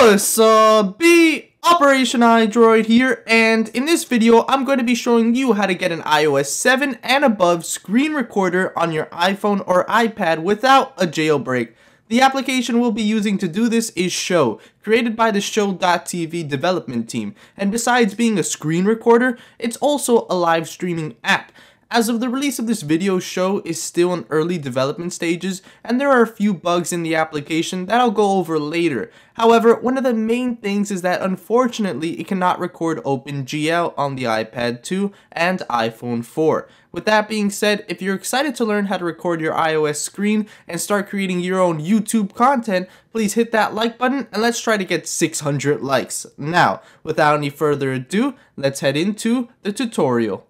What's up, OPERATIONiDROID here, and in this video I'm going to be showing you how to get an iOS 7 and above screen recorder on your iPhone or iPad without a jailbreak. The application we'll be using to do this is SHOU, created by the Show.tv development team, and besides being a screen recorder, it's also a live streaming app. As of the release of this video, SHOU is still in early development stages, and there are a few bugs in the application that I'll go over later. However, one of the main things is that unfortunately it cannot record OpenGL on the iPad 2 and iPhone 4. With that being said, if you're excited to learn how to record your iOS screen and start creating your own YouTube content, please hit that like button and let's try to get 600 likes. Now, without any further ado, let's head into the tutorial.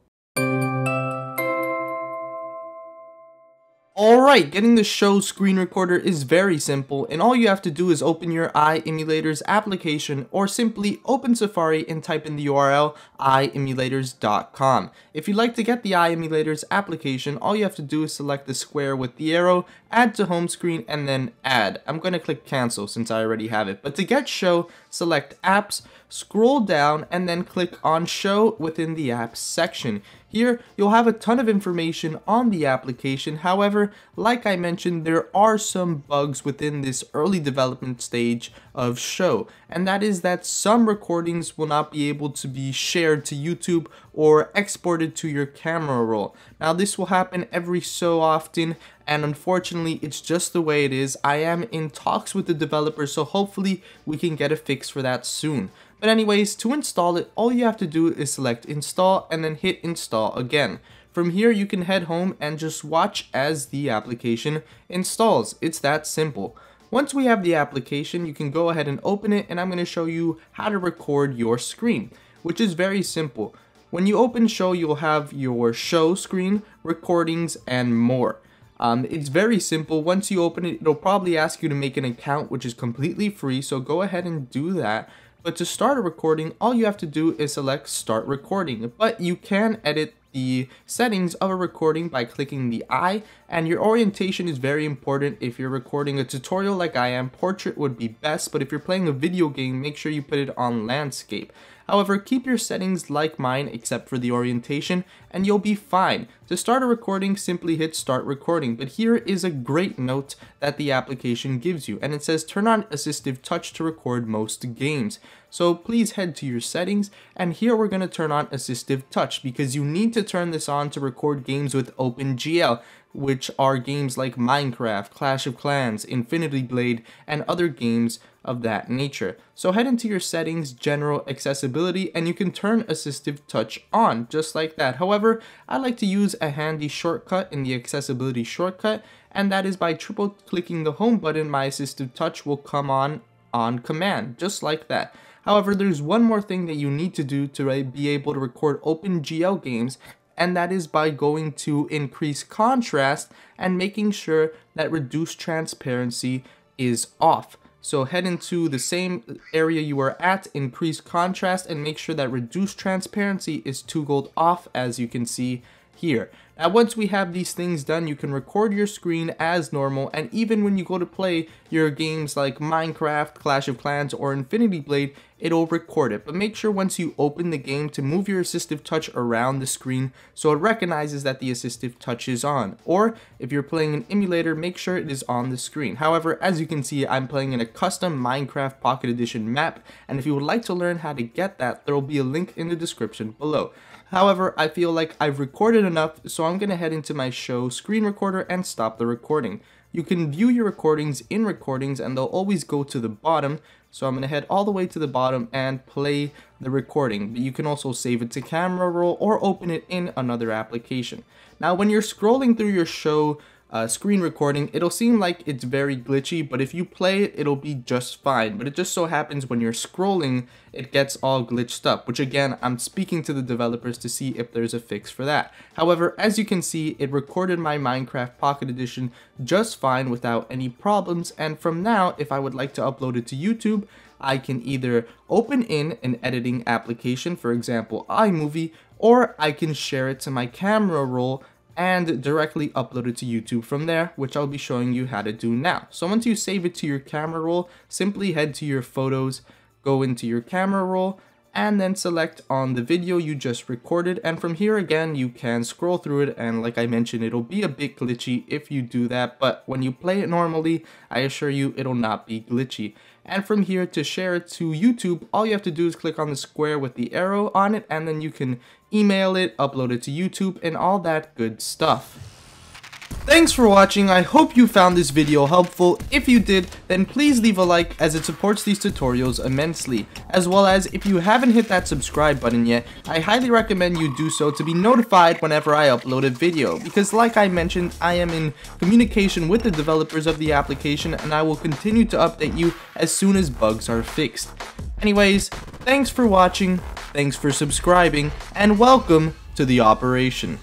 Alright, getting the SHOU screen recorder is very simple, and all you have to do is open your iEmulators application or simply open Safari and type in the URL iemulators.com. If you'd like to get the iEmulators application, all you have to do is select the square with the arrow, add to home screen, and then add. I'm going to click cancel since I already have it. But to get SHOU, select apps, scroll down, and then click on SHOU within the apps section. Here, you'll have a ton of information on the application. However, like I mentioned, there are some bugs within this early development stage of SHOU, and that is that some recordings will not be able to be shared to YouTube or exported to your camera roll. Now, this will happen every so often, and unfortunately, it's just the way it is. I am in talks with the developer, so hopefully we can get a fix for that soon. But anyways, to install it, all you have to do is select install and then hit install again. From here, you can head home and just watch as the application installs. It's that simple. Once we have the application, you can go ahead and open it, and I'm going to show you how to record your screen, which is very simple. When you open SHOU, you'll have your SHOU screen, recordings, and more. It's very simple. Once you open it, it'll probably ask you to make an account, which is completely free, so go ahead and do that. But to start a recording, all you have to do is select start recording, but you can edit the settings of a recording by clicking the eye, and your orientation is very important. If you're recording a tutorial like I am, portrait would be best, but if you're playing a video game, make sure you put it on landscape. However, keep your settings like mine except for the orientation and you'll be fine. To start a recording, simply hit start recording, but here is a great note that the application gives you, and it says turn on Assistive Touch to record most games. So please head to your settings, and here we're going to turn on Assistive Touch because you need to turn this on to record games with OpenGL, which are games like Minecraft, Clash of Clans, Infinity Blade, and other games of that nature. So head into your settings, general accessibility, and you can turn Assistive Touch on, just like that. However, I like to use a handy shortcut in the accessibility shortcut, and that is by triple clicking the home button, my Assistive Touch will come on command, just like that. However, there's one more thing that you need to do to be able to record OpenGL games, and that is by going to increase contrast and making sure that reduce transparency is off. So head into the same area you were at, increase contrast, and make sure that reduce transparency is toggled off, as you can see here. Now, once we have these things done, you can record your screen as normal, and even when you go to play your games like Minecraft, Clash of Clans, or Infinity Blade, it'll record it. But make sure once you open the game to move your Assistive Touch around the screen so it recognizes that the Assistive Touch is on. Or if you're playing an emulator, make sure it is on the screen. However, as you can see, I'm playing in a custom Minecraft Pocket Edition map, and if you would like to learn how to get that, there will be a link in the description below. However, I feel like I've recorded enough, so I'm going to head into my SHOU screen recorder and stop the recording. You can view your recordings in recordings, and they'll always go to the bottom, so I'm going to head all the way to the bottom and play the recording. But you can also save it to camera roll or open it in another application. Now, when you're scrolling through your SHOU screen recording, it'll seem like it's very glitchy, but if you play it, it'll be just fine. But it just so happens when you're scrolling, it gets all glitched up, which again, I'm speaking to the developers to see if there's a fix for that. However, as you can see, it recorded my Minecraft Pocket Edition just fine without any problems, and from now, if I would like to upload it to YouTube, I can either open in an editing application, for example, iMovie, or I can share it to my camera roll and directly upload it to YouTube from there, which I'll be showing you how to do now. So once you save it to your camera roll, simply head to your photos, go into your camera roll, and then select on the video you just recorded, and from here again you can scroll through it, and like I mentioned, it'll be a bit glitchy if you do that, but when you play it normally, I assure you it'll not be glitchy. And from here, to share it to YouTube, all you have to do is click on the square with the arrow on it, and then you can email it, upload it to YouTube, and all that good stuff. Thanks for watching. I hope you found this video helpful. If you did, then please leave a like, as it supports these tutorials immensely. As well as, if you haven't hit that subscribe button yet, I highly recommend you do so to be notified whenever I upload a video, because like I mentioned, I am in communication with the developers of the application, and I will continue to update you as soon as bugs are fixed. Anyways, thanks for watching, thanks for subscribing, and welcome to the operation.